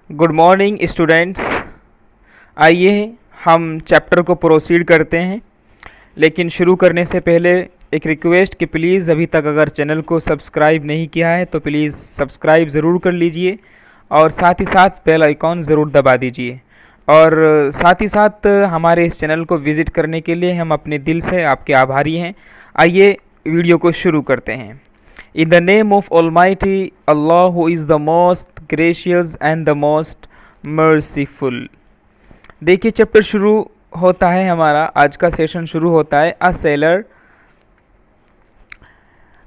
Good morning students. आइए हम chapter को प्रोसीड करते हैं, लेकिन शुरू करने से पहले एक रिक्वेस्ट कि प्लीज़ अभी तक अगर चैनल को सब्सक्राइब नहीं किया है तो प्लीज़ सब्सक्राइब ज़रूर कर लीजिए और साथ ही साथ बेल आइकॉन ज़रूर दबा दीजिए। और साथ ही साथ हमारे इस चैनल को विज़िट करने के लिए हम अपने दिल से आपके आभारी हैं। आइए वीडियो को शुरू करते हैं। In the name of Almighty Allah, who is the most gracious and the most merciful। देखिए चैप्टर शुरू होता है, हमारा आज का सेशन शुरू होता है। A sailor,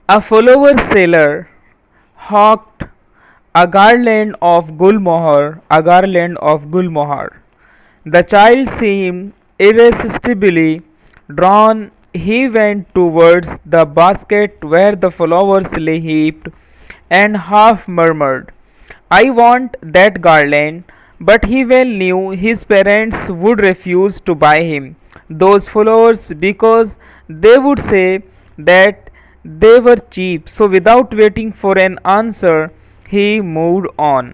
a follower sailor hawked a garland of gulmohar, a garland of gulmohar. The child seemed irresistibly drawn. He went towards the basket where the flowers lay heaped and half murmured, "I want that garland." But he well knew his parents would refuse to buy him those flowers because they would say that they were cheap. So without waiting for an answer, he moved on.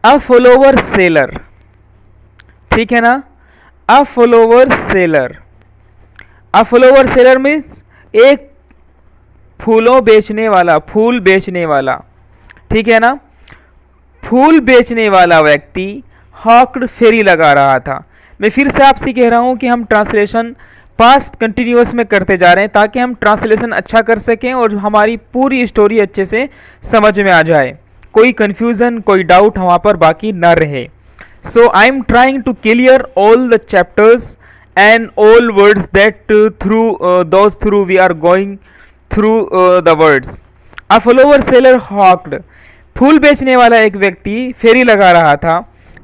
A follower sailor, ठीक है ना? A follower sailor, a follower seller means एक फूलों बेचने वाला, फूल बेचने वाला, ठीक है ना? फूल बेचने वाला व्यक्ति हॉक्ड फेरी लगा रहा था। मैं फिर से आपसे कह रहा हूं कि हम ट्रांसलेशन पास्ट कंटिन्यूअस में करते जा रहे हैं ताकि हम ट्रांसलेशन अच्छा कर सकें और हमारी पूरी स्टोरी अच्छे से समझ में आ जाए, कोई कंफ्यूजन कोई डाउट वहाँ पर बाकी ना रहे। So I am trying to clear all the chapters and all words that through we are going through the words. A follower seller hawked, फूल बेचने वाला एक व्यक्ति फेरी लगा रहा था।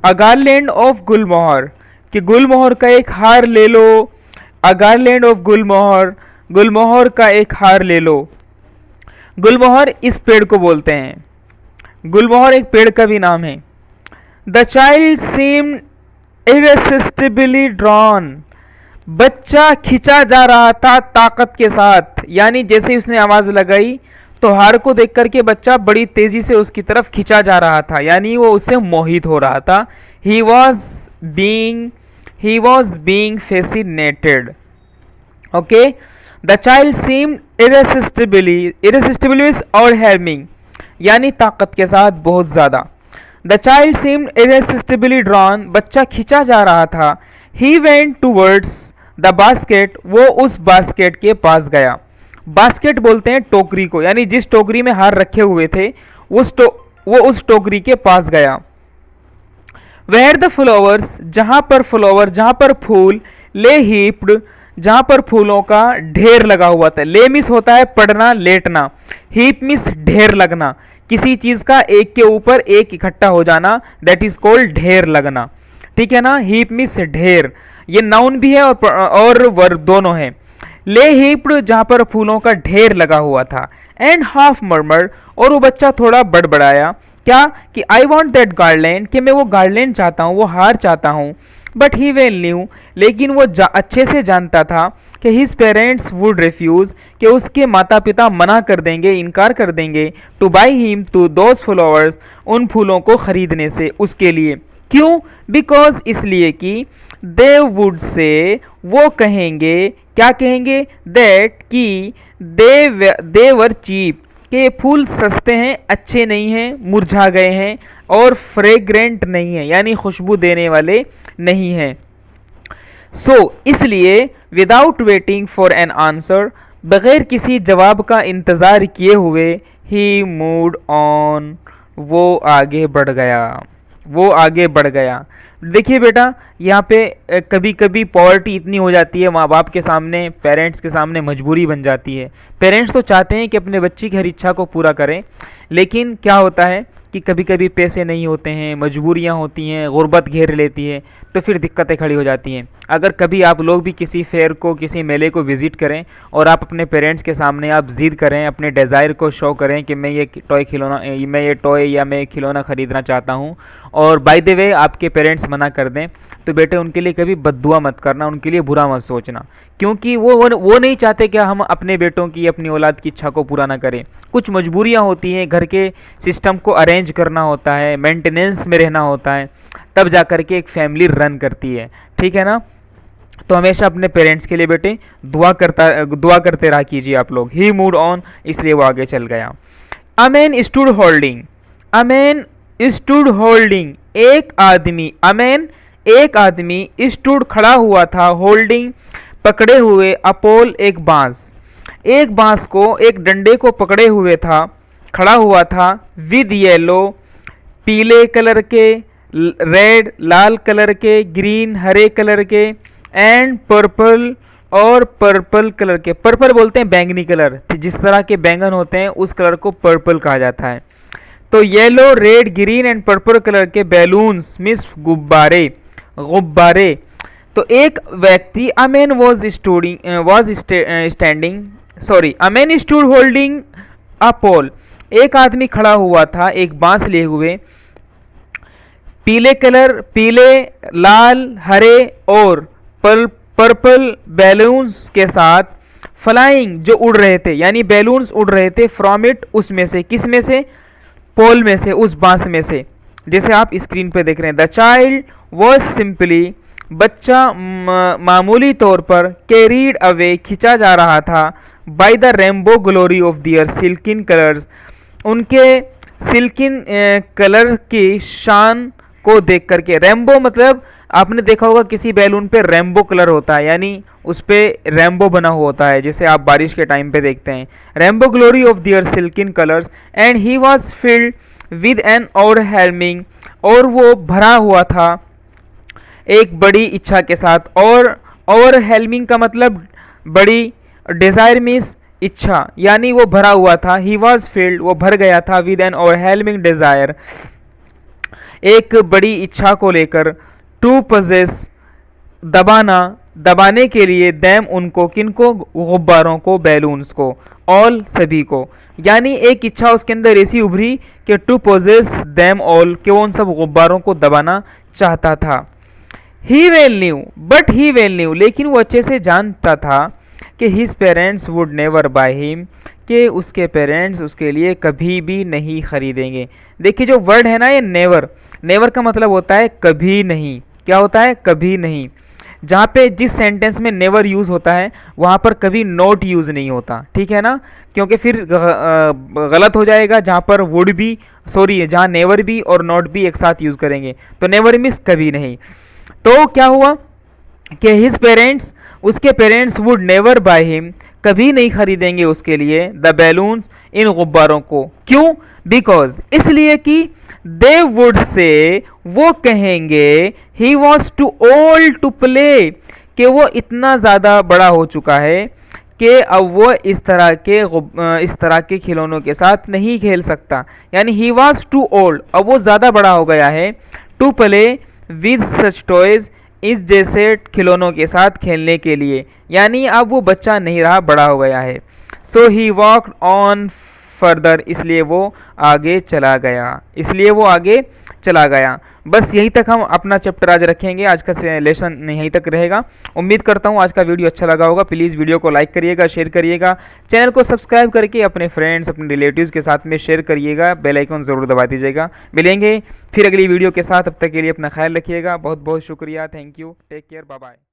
A garland of गुलमोहर, कि गुलमोहर का एक हार ले लो। A garland of गुलमोहर, गुलमोहर का एक हार ले लो। गुलमोहर इस पेड़ को बोलते हैं, गुलमोहर एक पेड़ का भी नाम है। The child seemed irresistibly drawn, बच्चा खिंचा जा रहा था ताकत के साथ, यानी जैसे ही उसने आवाज लगाई तो हार को देख करके बच्चा बड़ी तेजी से उसकी तरफ खिंचा जा रहा था, यानी वो उससे मोहित हो रहा था। he was being fascinated. Okay, the child seemed irresistibly is overwhelming, यानी ताकत के साथ बहुत ज्यादा। The child seemed irresistibly drawn, बच्चा खिंचा जा रहा था। He went towards the basket, वो उस बास्केट के पास गया। बास्केट बोलते हैं टोकरी को, यानी जिस टोकरी में हार रखे हुए थे वो उस टोकरी के पास गया। Where the flowers, जहां पर फूल, lay heaped, जहां पर फूलों का ढेर लगा हुआ था। ले मिस होता है पड़ना लेटना, हीप मिस ढेर लगना, किसी चीज का एक के ऊपर एक इकट्ठा हो जाना, दैट इज कॉल्ड ढेर लगना, ठीक है ना? हीप मिस ढेर, ये नाउन भी है और वर्ब दोनों है। ले हीप्ड, जहां पर फूलों का ढेर लगा हुआ था। एंड हाफ मर्मर, और वो बच्चा थोड़ा बड़बड़ाया, क्या कि आई वॉन्ट दैट गार्लैंड, कि मैं वो गार्लैंड चाहता हूँ, वो हार चाहता हूँ। बट ही वेल न्यू, लेकिन वो अच्छे से जानता था कि हिज पेरेंट्स वुड रिफ्यूज, कि उसके माता पिता मना कर देंगे, इनकार कर देंगे, to buy him to those flowers, उन फूलों को खरीदने से उसके लिए। क्यों? बिकॉज, इसलिए कि दे वुड से, वो कहेंगे, क्या कहेंगे? दैट, कि दे वर चीप, के फूल सस्ते हैं, अच्छे नहीं हैं, मुरझा गए हैं, और फ्रेग्रेंट नहीं है, यानी खुशबू देने वाले नहीं हैं। सो इसलिए without waiting for an answer, बगैर किसी जवाब का इंतजार किए हुए, ही मूव्ड ऑन, वो आगे बढ़ गया। देखिए बेटा, यहाँ पे कभी कभी पॉवर्टी इतनी हो जाती है माँ बाप के सामने, पेरेंट्स के सामने मजबूरी बन जाती है। पेरेंट्स तो चाहते हैं कि अपने बच्चे की हर इच्छा को पूरा करें, लेकिन क्या होता है कि कभी कभी पैसे नहीं होते हैं, मजबूरियाँ होती हैं, गुर्बत घेर लेती है, तो फिर दिक्कतें खड़ी हो जाती हैं। अगर कभी आप लोग भी किसी फेयर को, किसी मेले को विज़िट करें और आप अपने पेरेंट्स के सामने आप ज़िद करें, अपने डिज़ायर को शो करें कि मैं ये टॉय या मैं खिलौना ख़रीदना चाहता हूँ, और बाय द वे आपके पेरेंट्स मना कर दें, तो बेटे उनके लिए कभी बद्दुआ मत करना, उनके लिए बुरा मत सोचना, क्योंकि वो नहीं चाहते कि हम अपने बेटों की, अपनी औलाद की इच्छा को पूरा ना करें। कुछ मजबूरियाँ होती हैं, घर के सिस्टम को अरेंज करना होता है, मेंटेनेंस में रहना होता है, तब जा कर के एक फैमिली रन करती है, ठीक है ना। तो हमेशा अपने पेरेंट्स के लिए बेटे दुआ करते रहा कीजिए आप लोग। ही मूड ऑन, इसलिए वो आगे चल गया। अ मैन स्टूड होल्डिंग, अ मैन स्टूड होल्डिंग, एक आदमी स्टूड खड़ा हुआ था, होल्डिंग पकड़े हुए, अपोल एक बांस को, एक डंडे को पकड़े हुए था, खड़ा हुआ था, विद येलो पीले कलर के, रेड लाल कलर के, ग्रीन हरे कलर के, एंड पर्पल और पर्पल कलर के। पर्पल बोलते हैं बैंगनी कलर, जिस तरह के बैंगन होते हैं उस कलर को पर्पल कहा जाता है। तो yellow, red, green and purple colour के बैलून्स मीन्स गुब्बारे। तो एक व्यक्ति, a man stood holding a pole, एक आदमी खड़ा हुआ था एक बांस लिए हुए, पीले लाल हरे और पर्पल बैलून्स के साथ, फ्लाइंग जो उड़ रहे थे, यानी बैलून्स उड़ रहे थे, फ्रॉम इट उसमें से, किस में से, पोल में से, उस बांस में से, जैसे आप स्क्रीन पे देख रहे हैं। द चाइल्ड वॉज सिंपली, बच्चा मामूली तौर पर, कैरीड अवे खिंचा जा रहा था, by the rainbow glory of their silken colours, उनके सिल्किन कलर की शान को देख करके। रेम्बो मतलब आपने देखा होगा किसी बैलून पे रेम्बो कलर होता है, यानी उस पे रेम्बो बना हुआ होता है, जैसे आप बारिश के टाइम पे देखते हैं। Rainbow glory of their silken colours and he was filled with an overwhelming, और वो भरा हुआ था एक बड़ी इच्छा के साथ। और ओवरवेलमिंग का मतलब बड़ी, डिजायर मीन्स इच्छा, यानी वो भरा हुआ था। ही वॉज फिल्ड, वो भर गया था, विद एन ओवरवेलमिंग डिजायर, एक बड़ी इच्छा को लेकर, टू पजेस दबाने के लिए, दैम उनको, किनको, गुब्बारों को, बैलून्स को, ऑल सभी को, यानी एक इच्छा उसके अंदर ऐसी उभरी कि टू पोजेस दैम ऑल, कि वो उन सब गुब्बारों को दबाना चाहता था। ही वेल न्यू, लेकिन वो अच्छे से जानता था कि his parents would never by him, कि उसके पेरेंट्स उसके लिए कभी भी नहीं खरीदेंगे। देखिए जो वर्ड है ना ये नेवर का मतलब होता है कभी नहीं। क्या होता है? कभी नहीं। जहाँ पे जिस सेंटेंस में नेवर यूज़ होता है वहाँ पर कभी नॉट यूज़ नहीं होता, ठीक है ना, क्योंकि फिर गलत हो जाएगा। जहाँ पर वुड भी, जहाँ नेवर भी और नॉट भी एक साथ यूज़ करेंगे तो नेवर मीन्स कभी नहीं। तो क्या हुआ कि हिज पेरेंट्स, उसके parents would never by him, कभी नहीं खरीदेंगे उसके लिए, द बैलून्स, इन गुब्बारों को। क्यों? बिकॉज, इसलिए कि दे वुड से, वो कहेंगे, he was too old to play, कि वो इतना ज़्यादा बड़ा हो चुका है कि अब वो इस तरह के खिलौनों के साथ नहीं खेल सकता। यानी ही वॉज टू ओल्ड, अब वो ज़्यादा बड़ा हो गया है, to play with such toys, इस जैसे खिलौनों के साथ खेलने के लिए। यानी अब वो बच्चा नहीं रहा, बड़ा हो गया है। सो ही वॉकड ऑन फर्दर, इसलिए वो आगे चला गया। बस यहीं तक हम अपना चैप्टर आज रखेंगे। आज का लेसन यहीं तक रहेगा। उम्मीद करता हूँ आज का वीडियो अच्छा लगा होगा। प्लीज़ वीडियो को लाइक करिएगा, शेयर करिएगा, चैनल को सब्सक्राइब करके अपने फ्रेंड्स, अपने रिलेटिव्स के साथ में शेयर करिएगा, बेल आइकन ज़रूर दबा दीजिएगा। मिलेंगे फिर अगली वीडियो के साथ, तब तक के लिए अपना ख्याल रखिएगा। बहुत बहुत शुक्रिया, thank you, take care, bye bye.